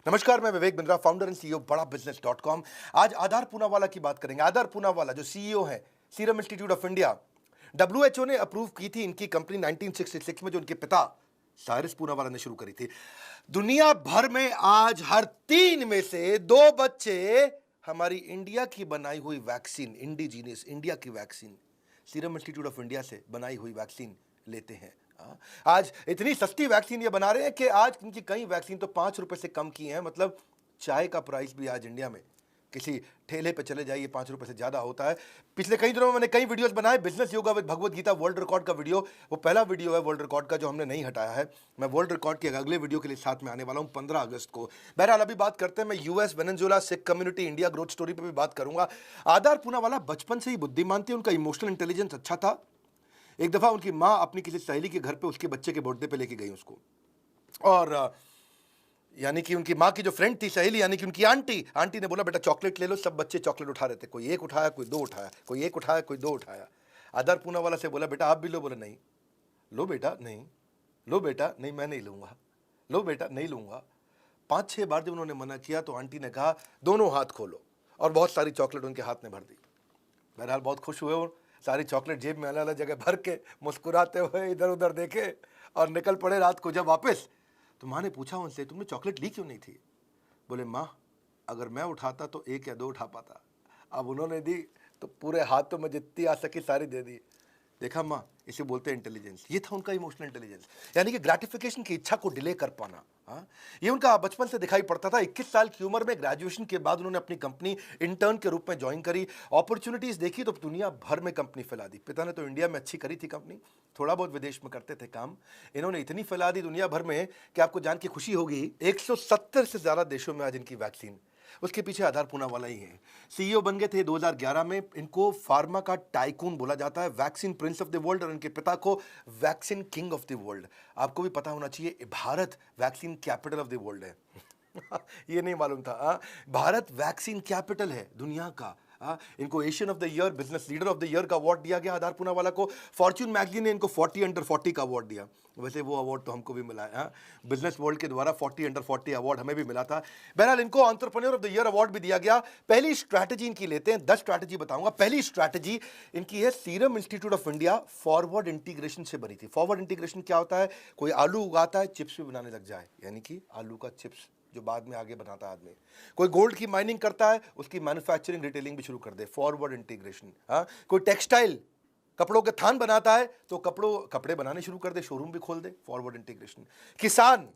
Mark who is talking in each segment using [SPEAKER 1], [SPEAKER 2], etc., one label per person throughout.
[SPEAKER 1] नमस्कार, मैं Vivek Bindra, founder and CEO बड़ा बिजनेस .com। आज आधार पूनावाला की बात करेंगे। आधार पूनावाला जो सीईओ है Serum Institute of India, WHO ने अप्रूव की थी इनकी कंपनी 1966 में, जो उनके पिता साइरस पूनावाला ने शुरू करी थी। दुनिया भर में आज हर 3 में से 2 बच्चे हमारी इंडिया की बनाई हुई वैक्सीन, इंडिजीनियस इंडिया की vaccine, serum Institute of India से बनाई हुई वैक्सीन लेते हैं। आज इतनी सस्ती वैक्सीन ये बना रहे हैं कि आज इनकी कई वैक्सीन तो 5 रुपए से कम की हैं। मतलब चाय का प्राइस भी आज इंडिया में किसी ठेले पे चले जाइए 5 रुपए से ज्यादा होता है। पिछले कई दिनों में मैंने कई वीडियोस बनाए, business yoga with Bhagavad Gita world record का वीडियो, वो पहला वीडियो है वर्ल्ड रिकॉर्ड का जो हमने नहीं हटाया है। मैं वर्ल्ड रिकॉर्ड के अगले वीडियो के लिए साथ में आने वाला हूं 15 अगस्त को। बहरहाल अभी बात करते हैं, मैं US, Venezuela, Sikh community, India growth story पर भी बात करूंगा। आधार पूनावाला बचपन से ही बुद्धिमान थे, उनका इमोशनल इंटेलिजेंस अच्छा था। एक दफा उनकी माँ अपनी किसी सहेली के घर पे उसके बच्चे के बर्थडे पे लेके गई उसको, और यानी कि उनकी माँ की जो फ्रेंड थी, सहेली यानी कि उनकी आंटी ने बोला बेटा चॉकलेट ले लो। सब बच्चे चॉकलेट उठा रहे थे, कोई एक उठाया, कोई 2 उठाया, कोई एक उठाया, कोई 2 उठाया। आधार पूनावाला से बोला बेटा आप भी लो। बोला नहीं। लो बेटा नहीं, लो बेटा नहीं, मैं नहीं लूंगा, लो बेटा नहीं लूंगा। 5-6 बार जब उन्होंने मना किया तो आंटी ने कहा दोनों हाथ खोलो, और बहुत सारी चॉकलेट उनके हाथ में भर दी। बहरहाल बहुत खुश हुए और सारी चॉकलेट जेब में अलग अलग जगह भर के मुस्कुराते हुए इधर उधर देखे और निकल पड़े। रात को जब वापस, तो माँ ने पूछा उनसे तुमने चॉकलेट ली क्यों नहीं थी? बोले माँ अगर मैं उठाता तो 1 या 2 उठा पाता, अब उन्होंने दी तो पूरे हाथों में जितनी आ सकी सारी दे दी। देखा माँ, इसे बोलते हैं इंटेलिजेंस। ये था उनका इमोशनल इंटेलिजेंस, यानी कि ग्रेटिफिकेशन की इच्छा को डिले कर पाना। ये उनका बचपन से दिखाई पड़ता था। 21 साल की उम्र में ग्रेजुएशन के बाद उन्होंने अपनी कंपनी इंटर्न के रूप में ज्वाइन करी। अपॉर्चुनिटीज देखी तो दुनिया भर में कंपनी फैला दी। पिता ने तो इंडिया में अच्छी करी थी कंपनी, थोड़ा बहुत विदेश में करते थे काम। इन्होंने इतनी फैला दी दुनिया भर में कि आपको जान के खुशी होगी 170 से ज्यादा देशों में आज इनकी वैक्सीन। उसके पीछे आधार पूनावाला ही है। सीईओ बन गए थे 2011 में। इनको फार्मा का टाइकून बोला जाता है, vaccine Prince of the world, और इनके पिता को vaccine king of the world. आपको भी पता होना चाहिए Bharat vaccine capital of the world है। ये नहीं मालूम था। भारत वैक्सीन कैपिटल है दुनिया का। इनको Asian of the year, business leader of the year का अवार्ड दिया गया आधार पूनावाला को। फॉर्च्यून मैगजीन ने इनको 40 अंडर 40 का अवार्ड दिया। वैसे वो अवार्ड तो हमको भी मिला है। बिजनेस वर्ल्ड के द्वारा 40 अंडर 40 अवार्ड हमें भी मिला था। बहरहाल इनको entrepreneur of the year award भी दिया गया। पहली स्ट्रैटेजी इनकी लेते हैं, 10 स्ट्रैटेजी बताऊंगा। पहली स्ट्रैटेजी इनकी है Serum Institute of India forward integration से बनी थी। फॉरवर्ड इंटीग्रेशन क्या होता है? कोई आलू उगाता है, चिप्स भी बनाने लग जाए, यानी कि आलू का चिप्स जो बाद में आगे बनाता है आदमी। कोई गोल्ड की माइनिंग करता है, उसकी मैन्युफैक्चरिंग रिटेलिंग भी शुरू कर दे, फॉरवर्ड इंटीग्रेशन। कोई टेक्सटाइल कपड़ों के थान बनाता है तो कपड़े बनाने शुरू कर दे, शोरूम भी खोल दे, फॉरवर्ड इंटीग्रेशन। किसान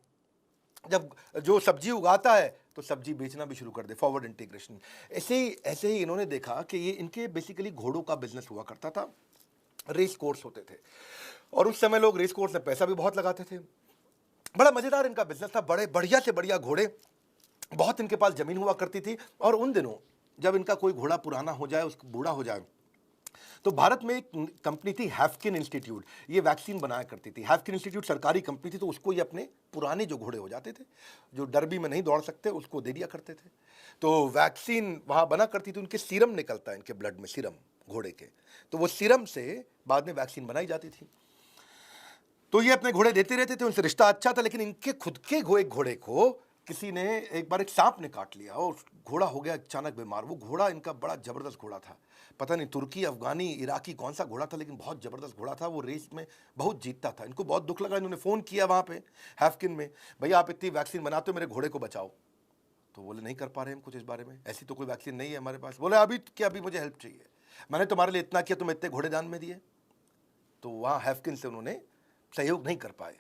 [SPEAKER 1] जब जो सब्जी उगाता है तो सब्जी बेचना भी शुरू कर दे, फॉरवर्ड इंटीग्रेशन। ऐसे ही इन्होंने देखा कि ये इनके बेसिकली घोड़ों का बिजनेस हुआ करता था। रेस कोर्स होते थे, और उस समय लोग रेस कोर्स में पैसा भी बहुत लगाते थे। बड़ा मजेदार इनका बिजनेस था। बड़े बढ़िया से बढ़िया घोड़े, बहुत इनके पास जमीन हुआ करती थी। और उन दिनों जब इनका कोई घोड़ा पुराना हो जाए, उसका बूढ़ा हो जाए, तो भारत में एक कंपनी थी हैफकिन इंस्टीट्यूट, ये वैक्सीन बनाया करती थी। हैफकिन इंस्टीट्यूट सरकारी कंपनी थी, तो उसको ये अपने पुराने जो घोड़े हो जाते थे, जो डरबी में नहीं दौड़ सकते, उसको दे दिया करते थे। तो वैक्सीन वहाँ बना करती थी। उनके सीरम निकलता है, इनके ब्लड में सीरम घोड़े के, तो वो सीरम से बाद में वैक्सीन बनाई जाती थी। तो ये अपने घोड़े देते रहते थे, उनसे रिश्ता अच्छा था। लेकिन इनके खुद के घोड़े को किसी ने एक बार एक सांप ने काट लिया और घोड़ा हो गया अचानक बीमार। वो घोड़ा इनका बड़ा जबरदस्त घोड़ा था, पता नहीं तुर्की, अफगानी, इराकी कौन सा घोड़ा था, लेकिन बहुत जबरदस्त घोड़ा था। वो रेस में बहुत जीतता था। इनको बहुत दुख लगा। इन्होंने फ़ोन किया वहाँ पे हैफकिन में, भैया आप इतनी वैक्सीन बनाते हो, मेरे घोड़े को बचाओ। तो बोले नहीं कर पा रहे हम कुछ इस बारे में, ऐसी तो कोई वैक्सीन नहीं है हमारे पास। बोले अभी क्या, अभी मुझे हेल्प चाहिए, मैंने तुम्हारे लिए इतना किया, तुम इतने घोड़े दान में दिए। तो वहाँ हैफकिन से उन्होंने सहयोग नहीं कर पाए।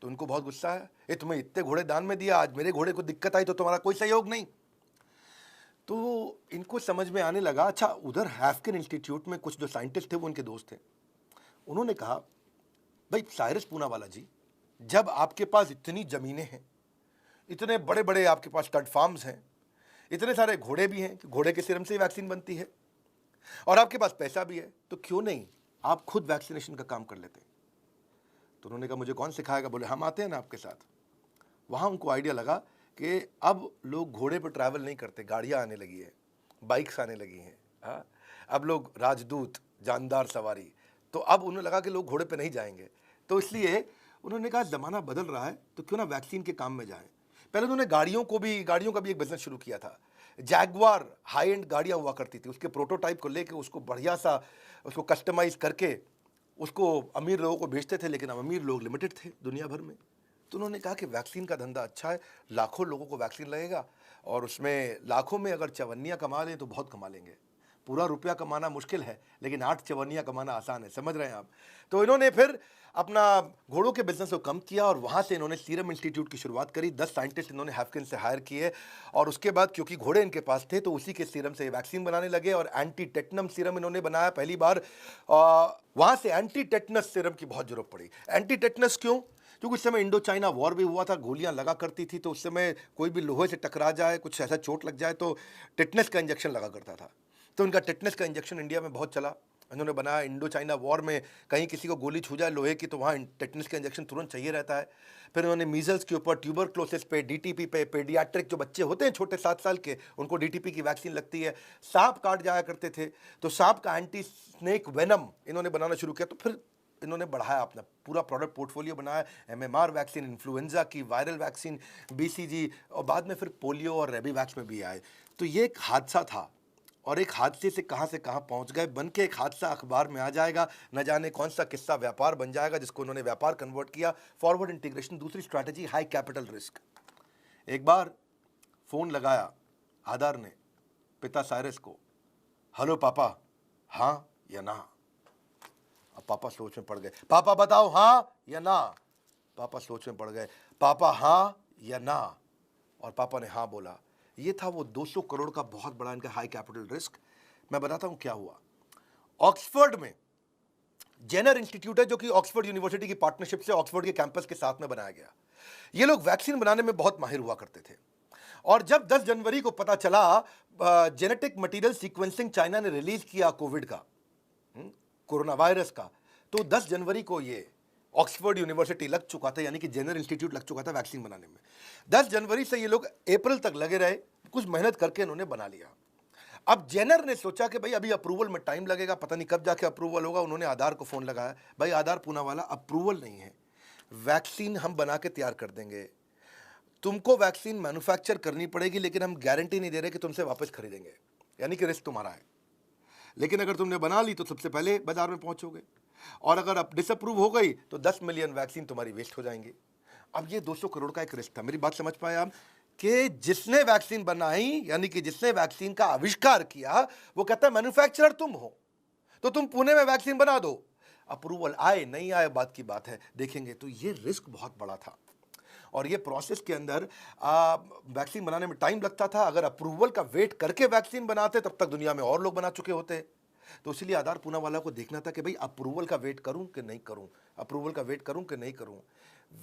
[SPEAKER 1] तो उनको बहुत गुस्सा है, ये तुम्हें इतने घोड़े दान में दिया, आज मेरे घोड़े को दिक्कत आई तो तुम्हारा कोई सहयोग नहीं। तो इनको समझ में आने लगा, अच्छा उधर हैफकिन इंस्टीट्यूट में कुछ जो साइंटिस्ट थे वो उनके दोस्त थे। उन्होंने कहा भाई साइरस पूनावाला जी, जब आपके पास इतनी जमीनें हैं, इतने बड़े बड़े आपके पास स्टड फार्म्स हैं, इतने सारे घोड़े भी हैं कि घोड़े के सीरम से ही वैक्सीन बनती है, और आपके पास पैसा भी है, तो क्यों नहीं आप खुद वैक्सीनेशन का काम कर लेते? तो उन्होंने कहा मुझे कौन सिखाएगा? बोले हम आते हैं ना आपके साथ। वहाँ उनको आइडिया लगा कि अब लोग घोड़े पर ट्रैवल नहीं करते, गाड़ियाँ आने लगी है, बाइक्स आने लगी हैं। अब लोग राजदूत, जानदार सवारी, तो अब उन्हें लगा कि लोग घोड़े पे नहीं जाएंगे। तो इसलिए उन्होंने कहा ज़माना बदल रहा है, तो क्यों ना वैक्सीन के काम में जाएं। पहले उन्होंने गाड़ियों का भी एक बिजनेस शुरू किया था। जैगवार हाई एंड गाड़ियाँ हुआ करती थी, उसके प्रोटोटाइप को लेके उसको बढ़िया सा उसको कस्टमाइज़ करके उसको अमीर लोगों को बेचते थे, लेकिन अब अमीर लोग लिमिटेड थे दुनिया भर में। तो उन्होंने कहा कि वैक्सीन का धंधा अच्छा है, लाखों लोगों को वैक्सीन लगेगा और उसमें लाखों में अगर चवन्नियाँ कमा लें तो बहुत कमा लेंगे। पूरा रुपया कमाना मुश्किल है, लेकिन 8 चवन्नियाँ कमाना आसान है, समझ रहे हैं आप। तो इन्होंने फिर अपना घोड़ों के बिजनेस को कम किया और वहाँ से इन्होंने सीरम इंस्टीट्यूट की शुरुआत करी। 10 साइंटिस्ट इन्होंने हैफकिन से हायर किए और उसके बाद क्योंकि घोड़े इनके पास थे तो उसी के सीरम से वैक्सीन बनाने लगे और एंटी टेटनम सीरम इन्होंने बनाया पहली बार। वहाँ से एंटी टेटनस सीरम की बहुत जरूरत पड़ी। एंटी टेटनस क्यों? क्योंकि उस समय इंडो चाइना वॉर भी हुआ था, गोलियां लगा करती थी, तो उस समय कोई भी लोहे से टकरा जाए, कुछ ऐसा चोट लग जाए तो टेटनस का इंजेक्शन लगा करता था। तो उनका टेटनस का इंजेक्शन इंडिया में बहुत चला। इन्होंने बनाया, इंडो चाइना वॉर में कहीं किसी को गोली छू जाए लोहे की तो वहाँ टेटनस का इंजेक्शन तुरंत चाहिए रहता है। फिर उन्होंने मीजल्स के ऊपर, ट्यूबरक्लोसिस पे, डीटीपी पे, पेडियाट्रिक जो बच्चे होते हैं छोटे 7 साल के, उनको डीटीपी की वैक्सीन लगती है। सांप काट जाया करते थे तो सांप का एंटी स्नेक वेनम इन्होंने बनाना शुरू किया। तो फिर इन्होंने बढ़ाया, अपना पूरा प्रोडक्ट पोर्टफोलियो बनाया। एमएमआर वैक्सीन, इन्फ्लुएंजा की, वायरल वैक्सीन, बीसीजी और बाद में फिर पोलियो और रेबी वैक्स में भी आए। तो ये एक हादसा था और एक हादसे से कहाँ पहुंच गए, बन के एक हादसा अखबार में आ जाएगा। न जाने कौन सा किस्सा व्यापार बन जाएगा जिसको उन्होंने व्यापार कन्वर्ट किया। फॉरवर्ड इंटीग्रेशन, दूसरी स्ट्रैटेजी हाई कैपिटल रिस्क। एक बार फोन लगाया आधार ने पिता साइरस को, हेलो पापा, हाँ या ना। अब पापा सोच में पड़ गए, पापा बताओ हाँ या ना। पापा सोच में पड़ गए, पापा हाँ या ना। और पापा ने हाँ बोला। ये था वो 200 करोड़ का बहुत बड़ा इनका हाई कैपिटल रिस्क। मैं बताता हूं क्या हुआ। ऑक्सफोर्ड में जेनर इंस्टीट्यूट है जो कि ऑक्सफोर्ड यूनिवर्सिटी की पार्टनरशिप से ऑक्सफोर्ड के कैंपस के साथ में बनाया गया। ये लोग वैक्सीन बनाने में बहुत माहिर हुआ करते थे और जब 10 जनवरी को पता चला जेनेटिक मटेरियल सीक्वेंसिंग चाइना ने रिलीज किया कोविड का, कोरोना वायरस का, तो 10 जनवरी को ये ऑक्सफोर्ड यूनिवर्सिटी लग चुका था, यानी कि जेनर इंस्टीट्यूट लग चुका था वैक्सीन बनाने में। 10 जनवरी से ये लोग अप्रैल तक लगे रहे, कुछ मेहनत करके इन्होंने बना लिया। अब जेनर ने सोचा कि भाई अभी अप्रूवल में टाइम लगेगा, पता नहीं कब जाके अप्रूवल होगा। उन्होंने आधार को फोन लगाया, भाई आधार पूनावाला, अप्रूवल नहीं है, वैक्सीन हम बना के तैयार कर देंगे, तुमको वैक्सीन मैन्युफैक्चर करनी पड़ेगी, लेकिन हम गारंटी नहीं दे रहे कि तुमसे वापस खरीदेंगे, यानी कि रिस्क तुम्हारा है। लेकिन अगर तुमने बना ली तो सबसे पहले बाजार में पहुंचोगे, और अगर अब डिसअप्रूव हो गई तो 10 मिलियन वैक्सीन तुम्हारी वेस्ट हो जाएंगी। अब ये 200 करोड़ का एक रिस्क था। मेरी बात समझ पाए आप कि जिसने वैक्सीन बनाई, यानी कि जिसने वैक्सीन का आविष्कार किया, वो कहता है मैन्युफैक्चरर तुम हो तो तुम पुणे में वैक्सीन बना दो। अप्रूवल आए नहीं आए बात की बात है, देखेंगे। तो ये रिस्क बहुत बड़ा था और ये प्रोसेस के अंदर वैक्सीन बनाने में टाइम लगता था। अगर अप्रूवल का वेट करके वैक्सीन बनाते तब तक दुनिया में और लोग बना चुके होते। तो इसलिए आधार पूनावाला को देखना था कि भाई अप्रूवल का वेट करूं कि नहीं करूं, अप्रूवल का वेट करूं कि नहीं करूं।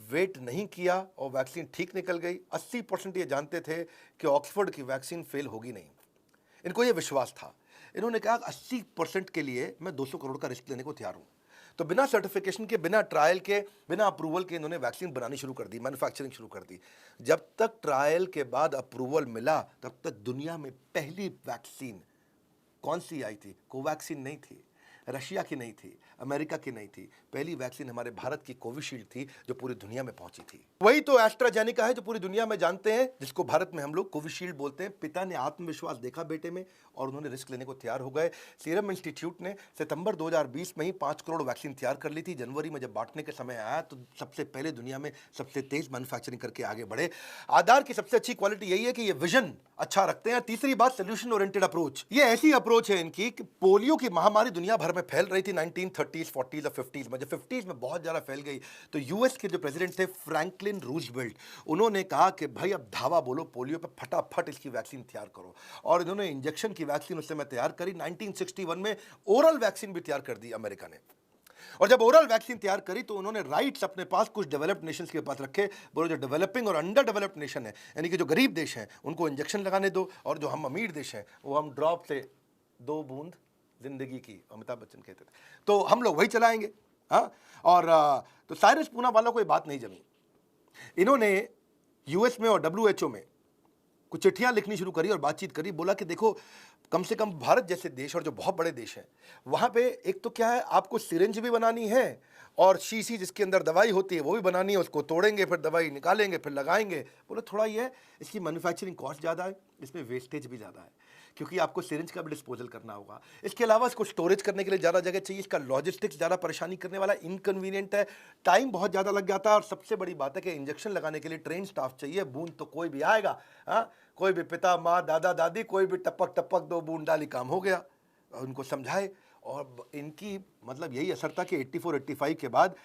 [SPEAKER 1] वेट नहीं किया और वैक्सीन ठीक निकल गई। 80% ये जानते थे कि ऑक्सफोर्ड की वैक्सीन फेल होगी नहीं, इनको ये विश्वास था। इन्होंने कहा 80% के लिए मैं 200 करोड़ का रिस्क लेने को तैयार हूं। तो बिना सर्टिफिकेशन के, बिना ट्रायल के, बिना अप्रूवल के इन्होंने वैक्सीन बनानी शुरू कर दी, मैन्युफैक्चरिंग शुरू कर दी। जब तक ट्रायल के बाद अप्रूवल मिला तब तक दुनिया में पहली वैक्सीन कौन सी आई थी? कोवैक्सीन नहीं थी, रशिया की नहीं थी, अमेरिका की नहीं थी। पहली वैक्सीन हमारे भारत की कोविशील्ड थी जो पूरी दुनिया में पहुंची थी। वही तो एस्ट्राजेनेका है जो पूरी दुनिया में जानते हैं, जिसको भारत में हम लोग कोविशील्ड बोलते हैं। पिता ने आत्मविश्वास देखा बेटे में और उन्होंने रिस्क लेने को तैयार हो गए। सीरम इंस्टीट्यूट ने सितंबर 2020 में ही 5 करोड़ वैक्सीन तैयार कर ली थी। जनवरी में जब बांटने के समय आया तो सबसे पहले दुनिया में सबसे तेज मैन्युफैक्चरिंग करके आगे बढ़े। आधार की सबसे अच्छी क्वालिटी यही है कि ये विजन अच्छा रखते हैं। तीसरी बात, सोल्यूशन ओरिएंटेड अप्रोच। ये ऐसी अप्रोच है इनकी कि पोलियो की महामारी दुनिया भर में फैल रही थी 1930s, 40s और 50s में। जब 50s में बहुत ज़्यादा फैल गई तो यूएस के जो प्रेसिडेंट थे फ्रैंकलिन रूजवेल्ट, उन्होंने कहा कि भाई अब धावा बोलो पोलियो पे, फटाफट इसकी वैक्सीन तैयार करो। और इन्होंने इंजेक्शन की वैक्सीन उस समय तैयार करी। 1961 में ओरल वैक्सीन भी तैयार कर दी अमेरिका ने। और जब ओरल वैक्सीन तैयार करी तो उन्होंने राइट्स अपने पास कुछ डेवलप्ड नेशंस के पास रखे। बोलो जो डेवलपिंग और अंडर डेवलप्ड नेशन है, यानी कि जो गरीब देश हैं, उनको इंजेक्शन लगाने दो, और जो हम अमीर देश हैं वो हम ड्रॉप से 2 बूंद जिंदगी की, अमिताभ बच्चन कहते थे, तो हम लोग वही चलाएंगे। हाँ, और तो साइरस पूनावाला को ये बात नहीं जमी। इन्होंने यूएस में और डब्ल्यूएचओ में कुछ चिट्ठियां लिखनी शुरू करी और बातचीत करी। बोला कि देखो कम से कम भारत जैसे देश और जो बहुत बड़े देश हैं, वहाँ पे एक तो क्या है, आपको सिरिंज भी बनानी है और शीशी जिसके अंदर दवाई होती है वो भी बनानी है, उसको तोड़ेंगे, फिर दवाई निकालेंगे, फिर लगाएंगे। बोले थोड़ा ये है, इसकी मैन्युफैक्चरिंग कॉस्ट ज़्यादा है, इसमें वेस्टेज भी ज़्यादा है, क्योंकि आपको सिरिंज का भी डिस्पोजल करना होगा। इसके अलावा इसको स्टोरेज करने के लिए ज़्यादा जगह चाहिए, इसका लॉजिस्टिक्स ज़्यादा परेशानी करने वाला, इनकन्वीनियंट है, टाइम बहुत ज़्यादा लग जाता है। और सबसे बड़ी बात है कि इंजेक्शन लगाने के लिए ट्रेन स्टाफ चाहिए। बूंद तो कोई भी आएगा, हाँ, कोई भी पिता माँ दादा दादी, कोई भी टपक टपक 2 बूंद डाली, काम हो गया। उनको समझाए। और इनकी मतलब यही असर था कि 84-85 के बाद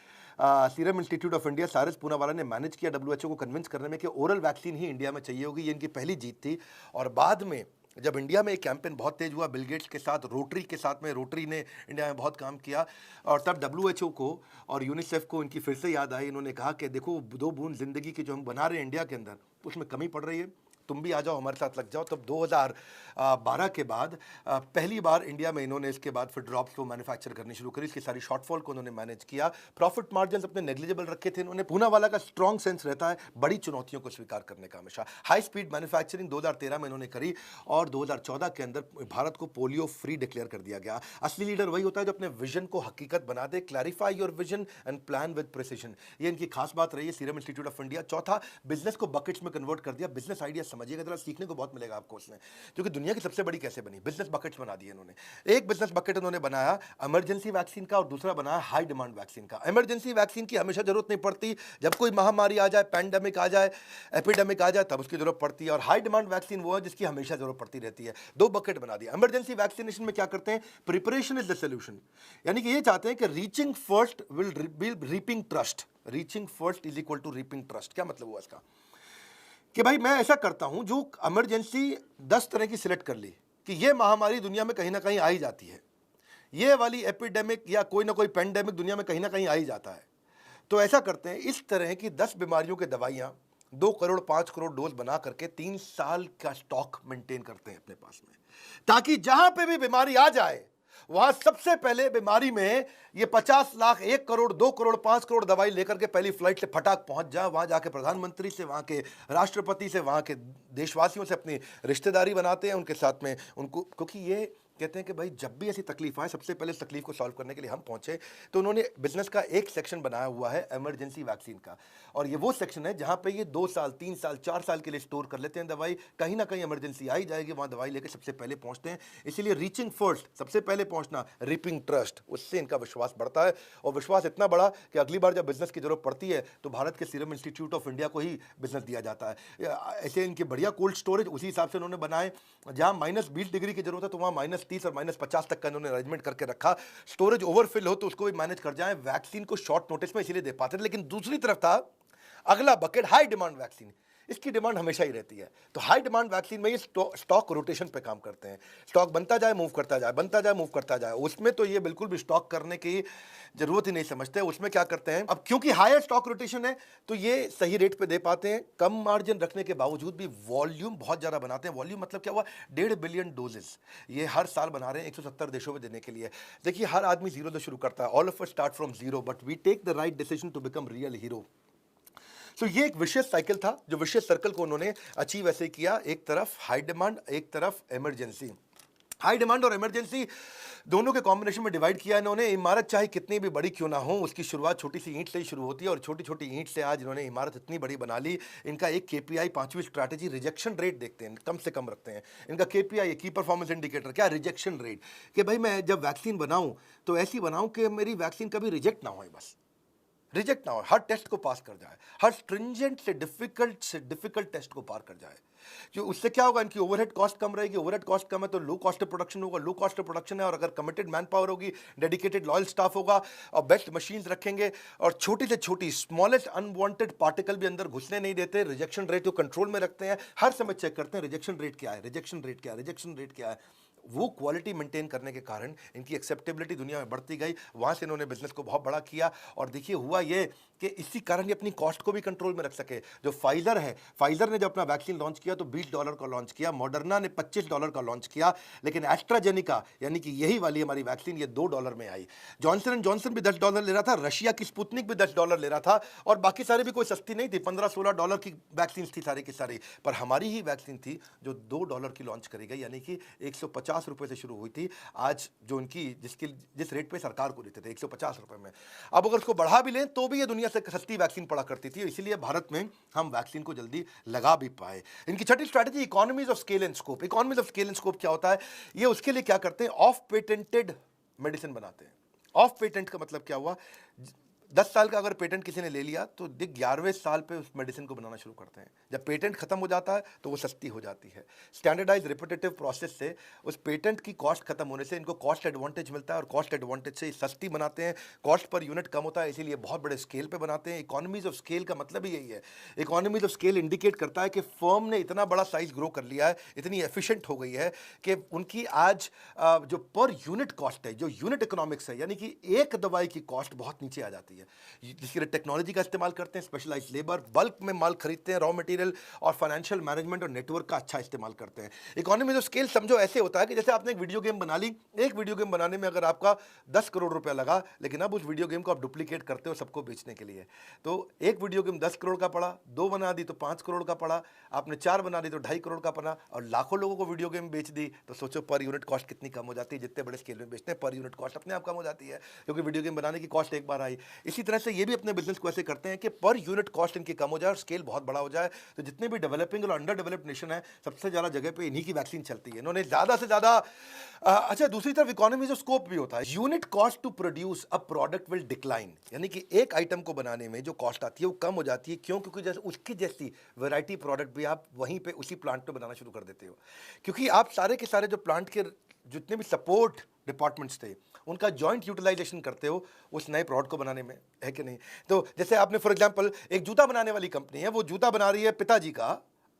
[SPEAKER 1] सीरम इंस्टीट्यूट ऑफ इंडिया, सारस पूनावाला ने मैनेज किया डब्ल्यूएचओ को कन्विंस करने में कि ओरल वैक्सीन ही इंडिया में चाहिए होगी। ये इनकी पहली जीत थी। और बाद में जब इंडिया में एक कैंपेन बहुत तेज हुआ, बिल गेट्स के साथ, रोटरी के साथ में, रोटरी ने इंडिया में बहुत काम किया, और तब डब्ल्यूएचओ को और यूनिसेफ को इनकी फिर से याद आई। इन्होंने कहा कि देखो 2 बूंद जिंदगी की जो हम बना रहे हैं इंडिया के अंदर, उसमें कमी पड़ रही है, तुम भी आ जाओ, हमारे साथ लग जाओ। तब 2012 के बाद पहली बार इंडिया में इन्होंने इसके बाद फिर ड्रॉप्स को मैन्युफैक्चर करनी शुरू करी। इसकी सारी शॉर्टफॉल को उन्होंने मैनेज किया। प्रॉफिट मार्जिन अपने नेग्लिजिबल रखे थे इन्होंने। पूनावाला का स्ट्रॉन्ग सेंस रहता है बड़ी चुनौतियों को स्वीकार करने का हमेशा। हाई स्पीड मैन्युफैक्चरिंग 2013 में इन्होंने करी और 2014 के अंदर भारत को पोलियो फ्री डिक्लेयर कर दिया गया। असली लीडर वही होता है जो अपने विजन को हकीकत बना दे। Clarify your vision and plan with precision, ये इनकी खास बात रही है सीरम इंस्टीट्यूट ऑफ इंडिया। चौथा, बिजनेस को बकेट्स में कन्वर्ट कर दिया। बिजनेस आइडिया समझिएगा जरा, सीखने को बहुत मिलेगा आपको उसमें, क्योंकि दुनिया की सबसे बड़ी कैसे बनी, बिजनेस बकेट्स बना दिए इन्होंने। एक बिजनेस बकेट उन्होंने बनाया इमरजेंसी वैक्सीन का और दूसरा बनाया हाई डिमांड वैक्सीन का। इमरजेंसी वैक्सीन की हमेशा जरूरत नहीं पड़ती, जब कोई महामारी आ जाए, पैंडेमिक आ जाए, एपिडेमिक आ जाए, तब उसकी जरूरत पड़ती है। और हाई डिमांड वैक्सीन वो है जिसकी हमेशा जरूरत पड़ती रहती है। 2 बकेट बना दिया। इमरजेंसी वैक्सीनेशन में क्या करते हैं, प्रिपरेशन इज द सोल्यूशन, यानी कि ये चाहते हैं कि reaching first will reaping trust. Reaching first is equal to reaping trust. क्या मतलब हुआ इसका, कि भाई मैं ऐसा करता हूं, जो इमरजेंसी 10 तरह की सिलेक्ट कर ली कि ये महामारी दुनिया में कहीं ना कहीं आ ही जाती है, ये वाली एपिडेमिक या कोई ना कोई पेंडेमिक दुनिया में कहीं ना कहीं आ ही जाता है, तो ऐसा करते हैं इस तरह की 10 बीमारियों की दवाइयां 2 करोड़ 5 करोड़ डोज बना करके 3 साल का स्टॉक मेंटेन करते हैं अपने पास में, ताकि जहां पे भी बीमारी आ जाए वहां सबसे पहले बीमारी में ये 50 लाख, 1 करोड़, 2 करोड़, 5 करोड़ दवाई लेकर के पहली फ्लाइट से फटाक पहुंच जाए। वहां जाके प्रधानमंत्री से, वहां के राष्ट्रपति से, वहां के देशवासियों से अपनी रिश्तेदारी बनाते हैं उनके साथ में उनको, क्योंकि ये कहते हैं कि भाई जब भी ऐसी तकलीफ आए सबसे पहले इस तकलीफ को सॉल्व करने के लिए हम पहुंचे। तो उन्होंने बिजनेस का एक सेक्शन बनाया हुआ है इमरजेंसी वैक्सीन का, और ये वो सेक्शन है जहां पे ये 2 साल, 3 साल, 4 साल के लिए स्टोर कर लेते हैं दवाई। कहीं ना कहीं इमरजेंसी आई जाएगी, वहां दवाई लेकर सबसे पहले पहुंचते हैं। इसीलिए रीचिंग फर्स्ट, सबसे पहले पहुंचना, रीपिंग ट्रस्ट, उससे इनका विश्वास बढ़ता है। और विश्वास इतना बड़ा कि अगली बार जब बिजनेस की जरूरत पड़ती है तो भारत के सीरम इंस्टीट्यूट ऑफ इंडिया को ही बिजनेस दिया जाता है। ऐसे इनके बढ़िया कोल्ड स्टोरेज उसी हिसाब से उन्होंने बनाए, जहां -20 डिग्री की जरूरत है तो वहां -30 और -50 तक का इन्होंने अरेंजमेंट करके रखा। स्टोरेज ओवरफिल हो तो उसको भी मैनेज कर जाए। वैक्सीन को शॉर्ट नोटिस में इसीलिए दे पाते थे। लेकिन दूसरी तरफ था अगला बकेट, हाई डिमांड वैक्सीन। इसकी डिमांड हमेशा ही रहती है, तो हाई डिमांड वैक्सीन में ये स्टॉक रोटेशन पे काम करते हैं। स्टॉक बनता जाए, मूव करता जाए, बनता जाए, मूव करता जाए। उसमें तो ये बिल्कुल भी स्टॉक करने की जरूरत ही नहीं समझते। उसमें क्या करते हैं, अब क्योंकि हायर स्टॉक रोटेशन है तो ये सही रेट पे दे पाते हैं। कम मार्जिन रखने के बावजूद भी वॉल्यूम बहुत ज्यादा बनाते हैं। वॉल्यूम मतलब क्या हुआ, 1.5 बिलियन डोजेस ये हर साल बना रहे हैं 170 देशों में देने के लिए। देखिए हर आदमी जीरो से शुरू करता है, all of us start from zero, but we take the right decision to become real hero. तो ये एक विशेष साइकिल था, जो विशेष सर्कल को उन्होंने अचीव ऐसे किया। एक तरफ हाई डिमांड, एक तरफ इमरजेंसी। हाई डिमांड और इमरजेंसी दोनों के कॉम्बिनेशन में डिवाइड किया इन्होंने। इमारत चाहे कितनी भी बड़ी क्यों ना हो, उसकी शुरुआत छोटी सी ईंट से ही शुरू होती है, और छोटी छोटी ईंट से आज इन्होंने इमारत इतनी बड़ी बना ली। इनका एक केपीआई, 5वीं स्ट्रैटेजी, रिजेक्शन रेट देखते हैं, कम से कम रखते हैं। इनका केपीआई, की परफॉर्मेंस इंडिकेटर क्या, रिजेक्शन रेट, कि भाई मैं जब वैक्सीन बनाऊं तो ऐसी बनाऊं कि मेरी वैक्सीन कभी रिजेक्ट ना हो, बस रिजेक्ट ना हो, हर टेस्ट को पास कर जाए, हर स्ट्रिंजेंट से डिफिकल्ट टेस्ट को पार कर जाए। जो उससे क्या होगा, इनकी ओवरहेड कॉस्ट कम रहेगी। ओवरहेड कॉस्ट कम है तो लो कॉस्ट ऑफ प्रोडक्शन होगा। लो कॉस्ट ऑफ प्रोडक्शन है और अगर कमिटेड मैन पावर होगी, डेडिकेटेड लॉयल स्टाफ होगा और बेस्ट मशीन्स रखेंगे, और छोटी से छोटी स्मॉलेस्ट अनवांटेड पार्टिकल भी अंदर घुसने नहीं देते, रिजेक्शन रेट को कंट्रोल में रखते हैं। हर समय चेक करते हैं रिजेक्शन रेट क्या है, रिजेक्शन रेट क्या है, रिजेक्शन रेट क्या है। वो क्वालिटी मेंटेन करने के कारण इनकी एक्सेप्टेबिलिटी दुनिया में बढ़ती गई। वहाँ से इन्होंने बिजनेस को बहुत बड़ा किया। और देखिए हुआ ये कि इसी कारण ये अपनी कॉस्ट को भी कंट्रोल में रख सके। जो फाइजर है, फाइजर ने जब अपना वैक्सीन लॉन्च किया तो $20 का लॉन्च किया, मॉडर्ना ने $25 का लॉन्च किया, लेकिन एस्ट्राजेनिका यानी कि यही वाली हमारी वैक्सीन ये $2 में आई। जॉनसन एंड जॉनसन भी $10 ले रहा था, रशिया की स्पुतनिक भी $10 ले रहा था, और बाकी सारे भी कोई सस्ती नहीं थी, $15-16 की वैक्सीन थी सारी की सारी। पर हमारी ही वैक्सीन थी जो $2 की लॉन्च करी गई, यानी कि 150 ₹150 से शुरू हुई थी, आज जो उनकी जिस रेट पे सरकार को देते थे ₹150 में, अब अगर उसको बढ़ा भी लें तो भी ये दुनिया से सस्ती वैक्सीन पड़ा करती थी, इसीलिए भारत में हम वैक्सीन को जल्दी लगा भी पाए। इनकी छठी strategy economies of scale and scope. Economies of scale and scope क्या होता है? ये उसके लिए क्या करते हैं, ऑफ पेटेंटेड मेडिसिन बनाते हैं। ऑफ पेटेंट का मतलब क्या हुआ, 10 साल का अगर पेटेंट किसी ने ले लिया तो 11वें साल पे उस मेडिसिन को बनाना शुरू करते हैं। जब पेटेंट खत्म हो जाता है तो वो सस्ती हो जाती है। स्टैंडर्डाइज रिपीटेटिव प्रोसेस से उस पेटेंट की कॉस्ट खत्म होने से इनको कॉस्ट एडवांटेज मिलता है और कॉस्ट एडवांटेज से सस्ती बनाते हैं, कॉस्ट पर यूनिट कम होता है, इसीलिए बहुत बड़े स्केल पे बनाते हैं। इकोनॉमीज ऑफ स्केल का मतलब ही यही है। इकोनॉमीज ऑफ स्केल इंडिकेट करता है कि फर्म ने इतना बड़ा साइज ग्रो कर लिया है, इतनी एफिशिएंट हो गई है कि उनकी आज जो पर यूनिट कॉस्ट है, जो यूनिट इकोनॉमिक्स है, यानी कि एक दवाई की कॉस्ट बहुत नीचे आ जाती है। जिसके लिए टेक्नोलॉजी का इस्तेमाल करते हैं, स्पेशलाइज्ड लेबर, बल्क में माल खरीदते हैं, रॉ मटेरियल और फाइनेंशियल मैनेजमेंट और नेटवर्क का अच्छा इस्तेमाल करते हैं। इकोनॉमी ऑफ स्केल समझो ऐसे होता है कि जैसे आपने एक वीडियो गेम बना ली, एक वीडियो गेम बनाने में अगर आपका 10 करोड़ रुपया लगा, लेकिन अब उस वीडियो गेम को आप डुप्लीकेट करते हो सबको बेचने के लिए, तो एक वीडियो गेम 10 करोड़ का पड़ा, 2 बना दी तो 5 करोड़ का पड़ा, आपने 4 बना दी तो 2.5 करोड़ का पड़ा, और लाखों लोगों को वीडियो गेम बेच दी तो सोचो पर यूनिट कॉस्ट कितनी कम हो जाती है। जितने बड़े स्केल में बेचते हैं पर यूनिट कॉस्ट अपने आप कम हो जाती है, क्योंकि वीडियो गेम बनाने की कॉस्ट एक बार आई। इसी तरह से ये भी अपने बिजनेस को ऐसे करते हैं कि पर यूनिट कॉस्ट इनकी कम हो जाए और स्केल बहुत बड़ा हो जाए। तो जितने भी डेवलपिंग और अंडर डेवलप्ड नेशन है, सबसे ज़्यादा जगह पे इन्हीं की वैक्सीन चलती है। इन्होंने ज़्यादा से ज़्यादा अच्छा, दूसरी तरफ इकोनॉमी ऑफ स्कोप भी होता है। Unit cost to produce a product will decline, यानी कि एक आइटम को बनाने में जो कॉस्ट आती है वो कम हो जाती है। क्यों? क्योंकि जैसे उसकी जैसी वैरायटी प्रोडक्ट भी आप वहीं पे उसी प्लांट में बनाना शुरू कर देते हो, क्योंकि आप सारे के सारे जो प्लांट के जितने भी सपोर्ट डिपार्टमेंट्स थे उनका जॉइंट यूटिलाइजेशन करते हो उस नए प्रोडक्ट को बनाने में, है कि नहीं? तो जैसे आपने फॉर एग्जांपल एक जूता बनाने वाली कंपनी है, वो जूता बना रही है पिताजी का,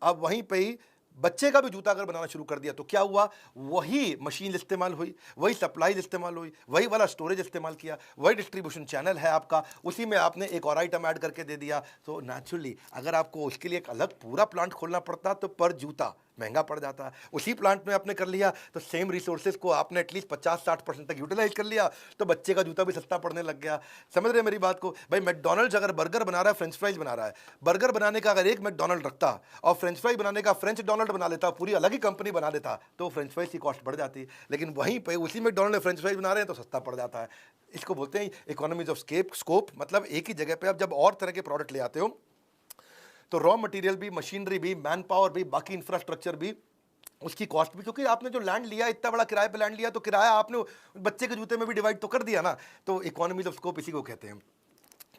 [SPEAKER 1] अब वहीं पे ही बच्चे का भी जूता अगर बनाना शुरू कर दिया तो क्या हुआ, वही मशीन इस्तेमाल हुई, वही सप्लाईज इस्तेमाल हुई, वही वाला स्टोरेज इस्तेमाल किया, वही डिस्ट्रीब्यूशन चैनल है आपका, उसी में आपने एक और आइटम ऐड करके दे दिया। तो नेचुरली अगर आपको उसके लिए एक अलग पूरा प्लांट खोलना पड़ता तो पर जूता महंगा पड़ जाता है। उसी प्लांट में आपने कर लिया तो सेम रिसोर्सेज को आपने एटलीस्ट 50-60% तक यूटिलाइज कर लिया, तो बच्चे का जूता भी सस्ता पड़ने लग गया। समझ रहे हैं मेरी बात को? भाई मैकडॉनल्ड्स अगर बर्गर बना रहा है, फ्रेंच फ्राइज बना रहा है, बर्गर बनाने का अगर एक मैकडॉनल्ड रखता और फ्रेंच फ्राइज बनाने का फ्रेंच डोनाल्ड बना लेता, पूरी अलग ही कंपनी बना देता, तो फ्रेंच फ्राइज की कॉस्ट बढ़ जाती। लेकिन वहीं पर उसी मैकडॉनल्ड में फ्रेंच फ्राइज बना रहे हैं तो सस्ता पड़ जाता है। इसको बोलते हैं इकोनॉमीज ऑफ स्कोप। मतलब एक ही जगह पर आप जब और तरह के प्रोडक्ट ले आते हो तो रॉ मटेरियल भी, मशीनरी भी, मैन पावर भी, बाकी इंफ्रास्ट्रक्चर भी, उसकी कॉस्ट भी, क्योंकि आपने जो लैंड लिया, इतना बड़ा किराए पे लैंड लिया, तो किराया आपने बच्चे के जूते में भी डिवाइड तो कर दिया ना। तो इकोनॉमीज ऑफ स्कोप इसी को कहते हैं।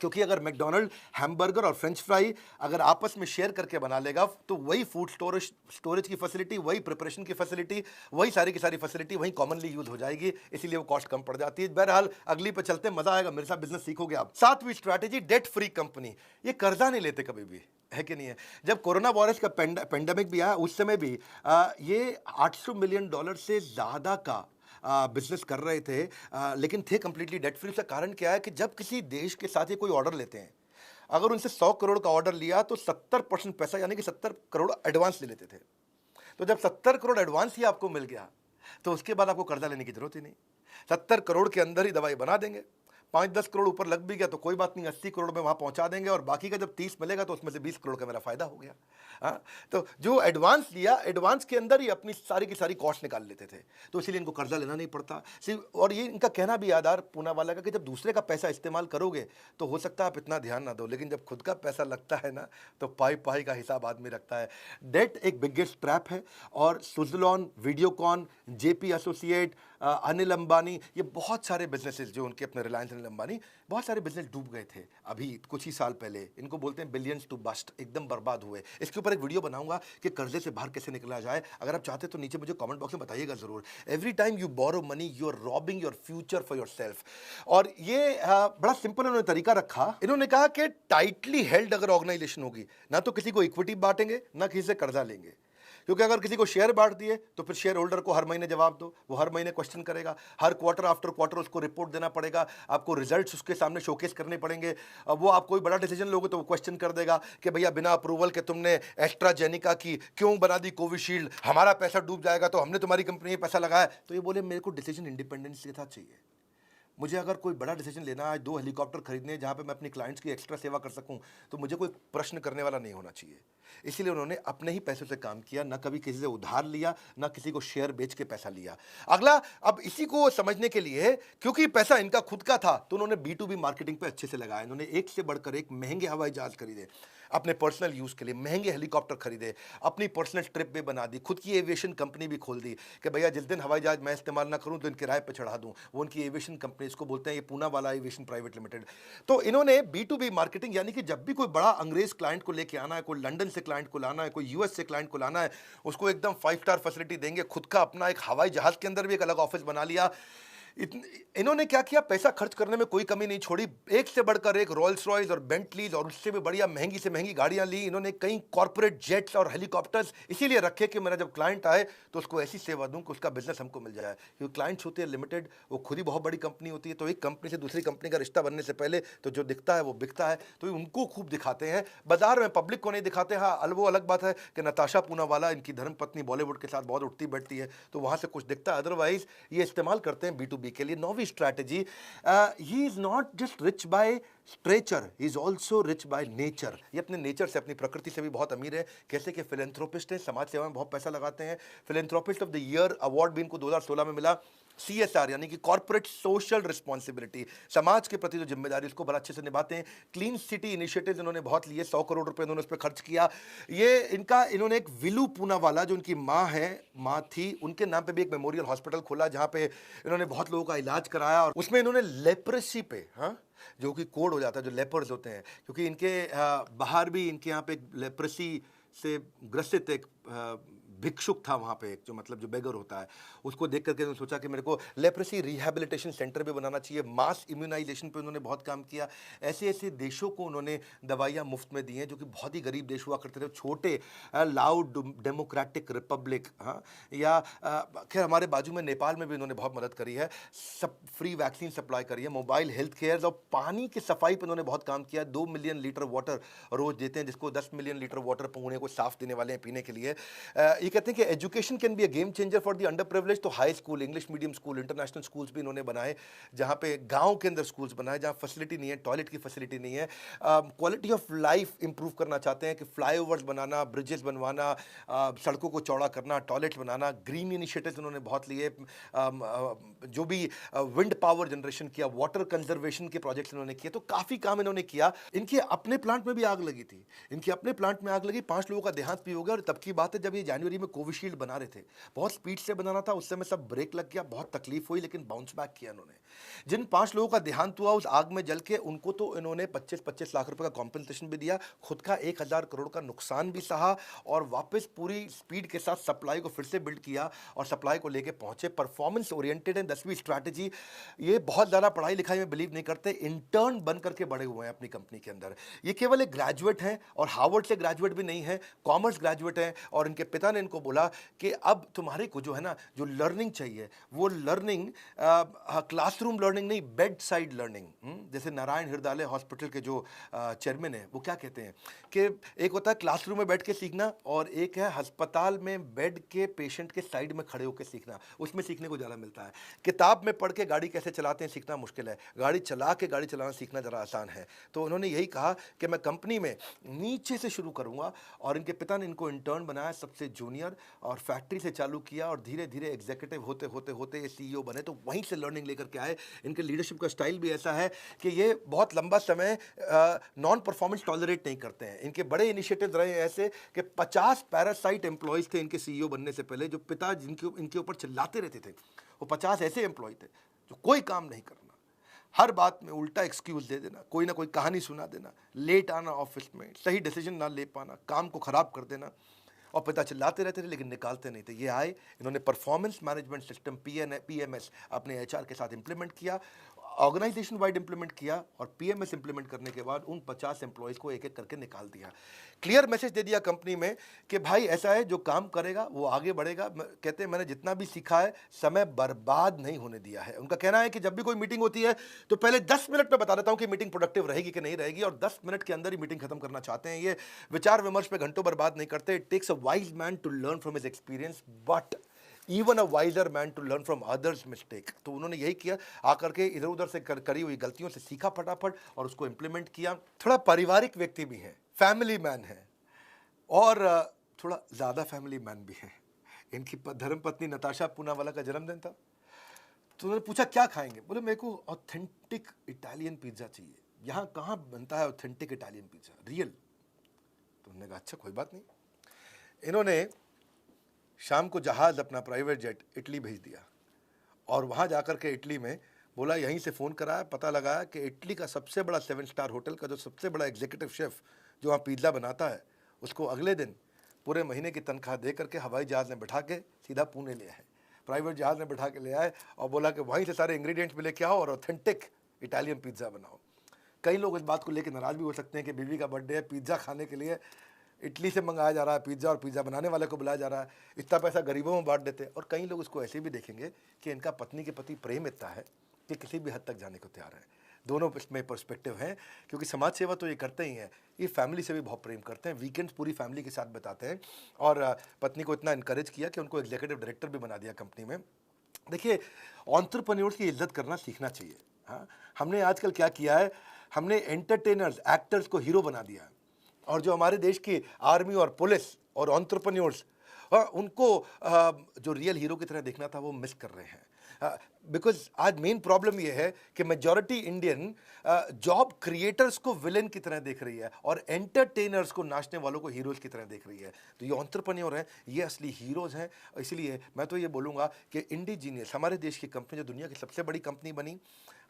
[SPEAKER 1] क्योंकि अगर मैकडॉनल्ड हैमबर्गर और फ्रेंच फ्राई अगर आपस में शेयर करके बना लेगा तो वही फूड स्टोरेज की फैसिलिटी, वही प्रिपरेशन की फैसिलिटी, वही सारी की सारी फैसिलिटी वहीं कॉमनली यूज हो जाएगी, इसीलिए वो कॉस्ट कम पड़ जाती है। बहरहाल अगली पे चलते हैं, मजा आएगा, मेरे साथ बिजनेस सीखोगे आप। 7वीं स्ट्रैटेजी डेट फ्री कंपनी। ये कर्जा नहीं लेते कभी भी, है कि नहीं है? जब कोरोना वायरस का पेंडेमिक भी आया उस समय भी ये $800 मिलियन से ज़्यादा का बिजनेस कर रहे थे, लेकिन थे कंप्लीटली डेट फ्री। उसका कारण क्या है कि जब किसी देश के साथ ये कोई ऑर्डर लेते हैं, अगर उनसे 100 करोड़ का ऑर्डर लिया तो 70% पैसा यानी कि 70 करोड़ एडवांस ले लेते थे। तो जब 70 करोड़ एडवांस ही आपको मिल गया तो उसके बाद आपको कर्जा लेने की जरूरत ही नहीं। 70 करोड़ के अंदर ही दवाई बना देंगे, 5-10 करोड़ ऊपर लग भी गया तो कोई बात नहीं, 80 करोड़ में वहाँ पहुँचा देंगे, और बाकी का जब 30 मिलेगा तो उसमें से 20 करोड़ का मेरा फायदा हो गया। हाँ, तो जो एडवांस लिया, एडवांस के अंदर ही अपनी सारी की सारी कॉस्ट निकाल लेते थे, तो इसीलिए इनको कर्जा लेना नहीं पड़ता। और ये इनका कहना भी यादार पूनावाला का कि जब दूसरे का पैसा इस्तेमाल करोगे तो हो सकता है आप इतना ध्यान ना दो, लेकिन जब खुद का पैसा लगता है ना तो पाई पाई का हिसाब आदमी रखता है। डेट एक बिगेस्ट ट्रैप है, और सुजलॉन, वीडियोकॉन, जेपी एसोसिएट, अनिल अंबानी, ये बहुत सारे बिजनेसेस जो उनके अपने रिलायंस अनिल अंबानी, बहुत सारे बिजनेस डूब गए थे अभी कुछ ही साल पहले। इनको बोलते हैं बिलियंस टू बस्ट, एकदम बर्बाद हुए। इसके ऊपर एक वीडियो बनाऊंगा कि कर्जे से बाहर कैसे निकला जाए। अगर आप चाहते तो नीचे मुझे कमेंट बॉक्स में बताइएगा जरूर। Every time you borrow money you are robbing your future for yourself. और ये बड़ा सिंपल उन्होंने तरीका रखा। इन्होंने कहा कि टाइटली हेल्ड अगर ऑर्गेनाइजेशन होगी ना तो किसी को इक्विटी बांटेंगे ना किसी से कर्जा लेंगे, क्योंकि अगर किसी को शेयर बांट दिए तो फिर शेयर होल्डर को हर महीने जवाब दो, वो हर महीने क्वेश्चन करेगा, हर क्वार्टर आफ्टर क्वार्टर उसको रिपोर्ट देना पड़ेगा, आपको रिजल्ट्स उसके सामने शोकेस करने पड़ेंगे। अब वो आप कोई बड़ा डिसीजन लोगे तो वो क्वेश्चन कर देगा कि भैया बिना अप्रूवल के तुमने एस्ट्राजेनिका की क्यों बना दी कोविशील्ड, हमारा पैसा डूब जाएगा, तो हमने तुम्हारी कंपनी में पैसा लगाया। तो ये बोले मेरे को डिसीजन इंडिपेंडेंस के साथ चाहिए, मुझे अगर कोई बड़ा डिसीजन लेना है, 2 हेलीकॉप्टर खरीदने हैं जहाँ पे मैं अपने क्लाइंट्स की एक्स्ट्रा सेवा कर सकूँ, तो मुझे कोई प्रश्न करने वाला नहीं होना चाहिए। इसीलिए उन्होंने अपने ही पैसों से काम किया, ना कभी किसी से उधार लिया, ना किसी को शेयर बेच के पैसा लिया। अगला, अब इसी को समझने के लिए, क्योंकि पैसा इनका खुद का था, तो उन्होंने B2B मार्केटिंग पे अच्छे से लगाया। इन्होंने एक से बढ़कर एक महंगे हवाई जहाज खरीदे, अपने पर्सनल यूज़ के लिए महंगे हेलीकॉप्टर खरीदे, अपनी पर्सनल ट्रिप भी बना दी, खुद की एविएशन कंपनी भी खोल दी कि भैया जिस दिन हवाई जहाज मैं इस्तेमाल ना करूं तो इन किराए पे चढ़ा दूं। वो उनकी एविएशन कंपनी, इसको बोलते हैं ये पूना वाला एविएशन प्राइवेट लिमिटेड। तो इन्होंने B2B मार्केटिंग, यानी कि जब भी कोई बड़ा अंग्रेज क्लाइंट को लेके आना है, कोई लंदन से क्लाइंट को लाना है, कोई यूएस से क्लाइंट को लाना है, उसको एकदम 5 स्टार फैसिलिटी देंगे। खुद का अपना एक हवाई जहाज के अंदर भी एक अलग ऑफिस बना लिया। इन्होंने क्या किया, पैसा खर्च करने में कोई कमी नहीं छोड़ी। एक से बढ़कर एक रॉयल्स रॉयस और बेंटलीज और उससे भी बढ़िया महंगी से महंगी गाड़ियां ली इन्होंने। कई कॉर्पोरेट जेट्स और हेलीकॉप्टर्स इसीलिए रखे कि मेरा जब क्लाइंट आए तो उसको ऐसी सेवा दूं कि उसका बिजनेस हमको मिल जाए। क्योंकि क्लाइंट्स होते हैं लिमिटेड, वो खुद ही बहुत बड़ी कंपनी होती है, तो एक कंपनी से दूसरी कंपनी का रिश्ता बनने से पहले तो जो दिखता है वो बिकता है, तो उनको खूब दिखाते हैं बाजार में, पब्लिक को नहीं दिखाते। हाँ, वो अलग बात है कि नताशा पूनावाला, इनकी धर्मपत्नी, बॉलीवुड के साथ बहुत उठती बैठती है, तो वहां से कुछ दिखता है। अदरवाइज ये इस्तेमाल करते हैं B2B के लिए। नौवीं strategy, he is not just rich by stretcher, he is also rich by nature. ये अपने नेचर से, अपनी प्रकृति से भी बहुत अमीर है। कैसे कि फिलेंथ्रोपिस्ट है, समाज सेवा में बहुत पैसा लगाते हैं। Philanthropist of the year award भी इनको 2016 में मिला। CSR यानी कि कॉर्पोरेट सोशल रिस्पॉन्सिबिलिटी, समाज के प्रति जो जिम्मेदारी, उसको बड़ा अच्छे से निभाते हैं। क्लीन सिटी इनिशिएटिव इन्होंने बहुत लिए, 100 करोड़ रुपए इन्होंने उस पर खर्च किया। इन्होंने एक विलू पूनावाला, जो उनकी माँ थी, उनके नाम पे भी एक मेमोरियल हॉस्पिटल खोला जहां पे इन्होंने बहुत लोगों का इलाज कराया। और उसमें इन्होंने लेप्रेसी पे, हाँ, जो कि कोड हो जाता है, जो लेपर्स होते हैं, क्योंकि इनके बाहर भी इनके यहाँ पे लेप्रेसी से ग्रसित एक भिक्षुक था वहाँ पे, एक जो मतलब जो बेगर होता है, उसको देख करके उन्होंने सोचा कि मेरे को लेप्रेसी रिहैबिलिटेशन सेंटर भी बनाना चाहिए। मास इम्यूनाइजेशन पे उन्होंने बहुत काम किया। ऐसे ऐसे देशों को उन्होंने दवाइयाँ मुफ्त में दी हैं, जो कि बहुत ही गरीब देश हुआ करते थे, छोटे लाओ डेमोक्रेटिक रिपब्लिक, हाँ, या खैर हमारे बाजू में नेपाल में भी उन्होंने बहुत मदद करी है। सब फ्री वैक्सीन सप्लाई करी है, मोबाइल हेल्थ केयर और पानी की सफाई पर उन्होंने बहुत काम किया। 2 मिलियन लीटर वाटर रोज देते हैं, जिसको 10 मिलियन लीटर वाटर पुणे को साफ देने वाले हैं पीने के लिए। ये कहते हैं कि education can be a game changer for the under privilege. तो high school, English medium school, international schools भी इन्होंने बनाए, जहाँ पे गांव के अंदर स्कूल्स बनाए जहाँ फैसिलिटी नहीं है, टॉयलेट की फैसिलिटी नहीं है। क्वालिटी ऑफ लाइफ इंप्रूव करना चाहते हैं कि फ्लाईओवर्स बनाना, ब्रिजेस बनवाना, सड़कों को चौड़ा करना, टॉयलेट्स बनाना। ग्रीन इनिशिएटिव्स उन्होंने बहुत लिए, जो भी विंड पावर जनरेशन किया, वाटर कंजर्वेशन के प्रोजेक्ट्स इन्होंने किए, तो काफ़ी काम इन्होंने किया। इनके अपने प्लांट में भी आग लगी थी, इनके अपने प्लांट में आग लगी, 5 लोगों का देहांत भी हो गया। और तब की बात है जब ये जनवरी में कोविशील्ड बना रहे थे, बहुत स्पीड से बनाना था, उस समय सब ब्रेक लग गया, बहुत तकलीफ हुई, लेकिन बाउंस बैक किया इन्होंने। जिन 5 लोगों का देहांत हुआ उस आग में जल के, उनको तो इन्होंने 25-25 लाख रुपए का कॉम्पेंसेशन भी दिया, खुद का 1000 करोड़ का नुकसान भी सहा, और वापस पूरी स्पीड के साथ सप्लाई को फिर से बिल्ड किया और सप्लाई को लेके पहुंचे। परफॉर्मेंस ओरिएंटेड है। 10वीं स्ट्रैटेजी, ये बहुत ज़्यादा पढ़ाई लिखाई में बिलीव नहीं करते, इंटर्न बन करके बड़े हुए हैं अपनी कंपनी के अंदर। ये केवल एक ग्रेजुएट हैं, और हार्वर्ड से ग्रेजुएट भी नहीं है, कॉमर्स ग्रेजुएट हैं। और इनके पिता ने इनको बोला कि अब तुम्हारे को जो है ना, जो लर्निंग चाहिए, वो लर्निंग क्लासरूम लर्निंग नहीं, बेड साइड लर्निंग। जैसे नारायण हृदयालय हॉस्पिटल के जो चेयरमैन है, वो क्या कहते हैं कि एक होता है क्लासरूम में बैठ के सीखना, और एक है अस्पताल में बेड के पेशेंट के साइड में खड़े होकर सीखना। उसमें सीखने को ज़्यादा मिलता है। किताब में पढ़ के गाड़ी कैसे चलाते हैं सीखना मुश्किल है, गाड़ी चला के गाड़ी चलाना सीखना ज़रा आसान है। तो उन्होंने यही कहा कि मैं कंपनी में नीचे से शुरू करूँगा, और इनके पिता ने इनको इंटर्न बनाया, सबसे जूनियर, और फैक्ट्री से चालू किया, और धीरे धीरे एग्जीक्यूटिव होते होते होते ये CEO बने। तो वहीं से लर्निंग लेकर के आए। इनके लीडरशिप का स्टाइल भी ऐसा है कि ये बहुत लंबा समय नॉन परफॉर्मेंस टॉलरेट नहीं करते हैं। इनके बड़े इनिशिएटिव रहे ऐसे कि 50 पैरासाइट एम्प्लॉयज़ थे इनके CEO बनने से पहले, जो पिता इनके ऊपर चिल्लाते रहते थे। वो 50 ऐसे एम्प्लॉय थे जो कोई काम नहीं करना, हर बात में उल्टा एक्सक्यूज दे देना, कोई ना कोई कहानी सुना देना, लेट आना ऑफिस में, सही डिसीजन ना ले पाना, काम को खराब कर देना, और पिता चिल्लाते रहते थे लेकिन निकालते नहीं थे। ये आए, इन्होंने परफॉर्मेंस मैनेजमेंट सिस्टम PMS अपने HR के साथ इंप्लीमेंट किया, ऑर्गेनाइजेशन वाइड इंप्लीमेंट किया, और PMS इंप्लीमेंट करने के बाद उन 50 एम्प्लॉयज़ को एक एक करके निकाल दिया। क्लियर मैसेज दे दिया कंपनी में कि भाई ऐसा है, जो काम करेगा वो आगे बढ़ेगा। कहते हैं मैंने जितना भी सीखा है, समय बर्बाद नहीं होने दिया है। उनका कहना है कि जब भी कोई मीटिंग होती है तो पहले 10 मिनट में बता देता हूं कि मीटिंग प्रोडक्टिव रहेगी कि नहीं रहेगी, और 10 मिनट के अंदर ही मीटिंग खत्म करना चाहते हैं। ये विचार विमर्श पे घंटों बर्बाद नहीं करते। It takes a wise man to learn from his experience, but even a wiser man to learn from others mistake. तो उन्होंने यही किया, आकर के इधर उधर से करी हुई गलतियों से सीखा फटाफट और उसको इंप्लीमेंट किया। थोड़ा पारिवारिक व्यक्ति भी है, फैमिली मैन है और थोड़ा ज़्यादा फैमिली मैन भी है। इनकी धर्मपत्नी नताशा पूनावाला का जन्मदिन था, तो उन्होंने पूछा क्या खाएंगे, बोले मेरे को ऑथेंटिक इटालियन पिज्ज़ा चाहिए। यहाँ कहाँ बनता है ऑथेंटिक इटालियन पिज्ज़ा, रियल? तो उन्होंने कहा अच्छा कोई बात नहीं। इन्होंने शाम को जहाज़ अपना प्राइवेट जेट इटली भेज दिया और वहाँ जाकर के इटली में बोला, यहीं से फ़ोन कराया, पता लगाया कि इटली का सबसे बड़ा 7 स्टार होटल का जो सबसे बड़ा एग्जीक्यूटिव शेफ़ जो वहाँ पिज़्ज़ा बनाता है, उसको अगले दिन पूरे महीने की तनख्वाह दे करके हवाई जहाज़ में बैठा के सीधा पुणे ले आए, प्राइवेट जहाज़ में बैठा के ले आए और बोला कि वहीं से सारे इंग्रेडिएंट्स भी लेके आओ और ऑथेंटिक इटालियन पिज़्ज़ा बनाओ। कई लोग इस बात को लेकर नाराज़ भी हो सकते हैं कि बीवी का बर्थडे है, पिज़्ज़ा खाने के लिए इटली से मंगाया जा रहा है पिज़्ज़ा और पिज़्ज़ा बनाने वाले को बुलाया जा रहा है, इतना पैसा गरीबों में बांट देते हैं। और कई लोग इसको ऐसे भी देखेंगे कि इनका पत्नी के प्रति प्रेम इतना है कि किसी भी हद तक जाने को तैयार है। दोनों इसमें पर्सपेक्टिव हैं, क्योंकि समाज सेवा तो ये करते ही हैं, ये फैमिली से भी बहुत प्रेम करते हैं, वीकेंड्स पूरी फैमिली के साथ बिताते हैं और पत्नी को इतना इनकरेज किया कि उनको एग्जीक्यूटिव डायरेक्टर भी बना दिया कंपनी में। देखिए, एंटरप्रेन्योर्स की इज्जत करना सीखना चाहिए। हाँ, हमने आजकल क्या किया है, हमने एंटरटेनर्स, एक्टर्स को हीरो बना दिया है और जो हमारे देश की आर्मी और पुलिस और एंटरप्रेन्योर्स उनको जो रियल हीरो की तरह देखना था वो मिस कर रहे हैं। बिकॉज आज मेन प्रॉब्लम ये है कि मेजॉरिटी इंडियन जॉब क्रिएटर्स को विलेन की तरह देख रही है और एंटरटेनर्स को, नाचने वालों को हीरोज़ की तरह देख रही है। तो ये एंटरप्रेन्योर हैं, ये असली हीरोज़ हैं। इसलिए मैं तो ये बोलूँगा कि इंडिजीनियस हमारे देश की कंपनी जो दुनिया की सबसे बड़ी कंपनी बनी,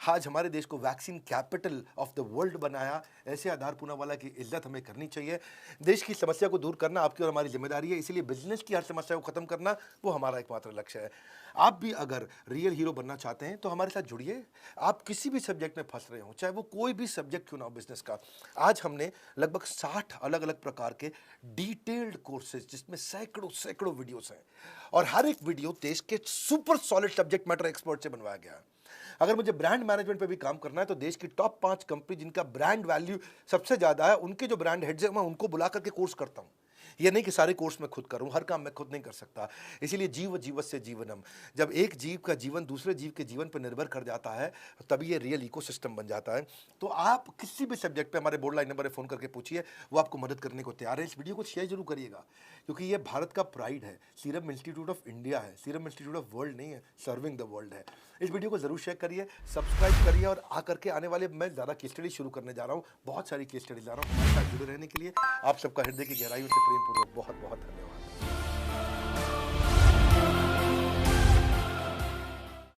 [SPEAKER 1] आज हमारे देश को vaccine capital of the world बनाया, ऐसे आधार पूनावाला की इज्जत हमें करनी चाहिए। देश की समस्या को दूर करना आपकी और हमारी जिम्मेदारी है, इसीलिए बिजनेस की हर समस्या को खत्म करना वो हमारा एकमात्र लक्ष्य है। आप भी अगर रियल हीरो बनना चाहते हैं तो हमारे साथ जुड़िए। आप किसी भी सब्जेक्ट में फंस रहे हो, चाहे वो कोई भी सब्जेक्ट क्यों ना हो बिजनेस का, आज हमने लगभग 60 अलग अलग प्रकार के डिटेल्ड कोर्सेज, जिसमें सैकड़ों सैकड़ों वीडियोस हैं और हर एक वीडियो देश के super solid subject matter expert से बनवाया गया है। अगर मुझे ब्रांड मैनेजमेंट पे भी काम करना है तो देश की टॉप 5 कंपनी जिनका ब्रांड वैल्यू सबसे ज़्यादा है, उनके जो ब्रांड हेड्स हैं मैं उनको बुला करके कोर्स करता हूँ। ये नहीं कि सारे कोर्स मैं खुद करूं, हर काम मैं खुद नहीं कर सकता। इसीलिए जीव जीवस्य जीवनम, जब एक जीव का जीवन दूसरे जीव के जीवन पर निर्भर कर जाता है तभी ये रियल इकोसिस्टम बन जाता है। तो आप किसी भी सब्जेक्ट पे हमारे बोर्ड लाइन नंबर पर फ़ोन करके पूछिए, वो आपको मदद करने को तैयार है। इस वीडियो को शेयर जरूर करिएगा, क्योंकि ये भारत का प्राइड है, सीरम इंस्टीट्यूट ऑफ इंडिया है, सीरम इंस्टीट्यूट ऑफ वर्ल्ड नहीं है, सर्विंग द वर्ल्ड है। इस वीडियो को जरूर शेयर करिए, सब्सक्राइब करिए और आकर के आने वाले मैं ज़्यादा केस स्टडी शुरू करने जा रहा हूँ, बहुत सारी केस स्टडी ला रहा हूँ। हमारे साथ जुड़े रहने के लिए आप सबका हृदय की गहराइयों से प्रेमपूर्वक बहुत बहुत धन्यवाद।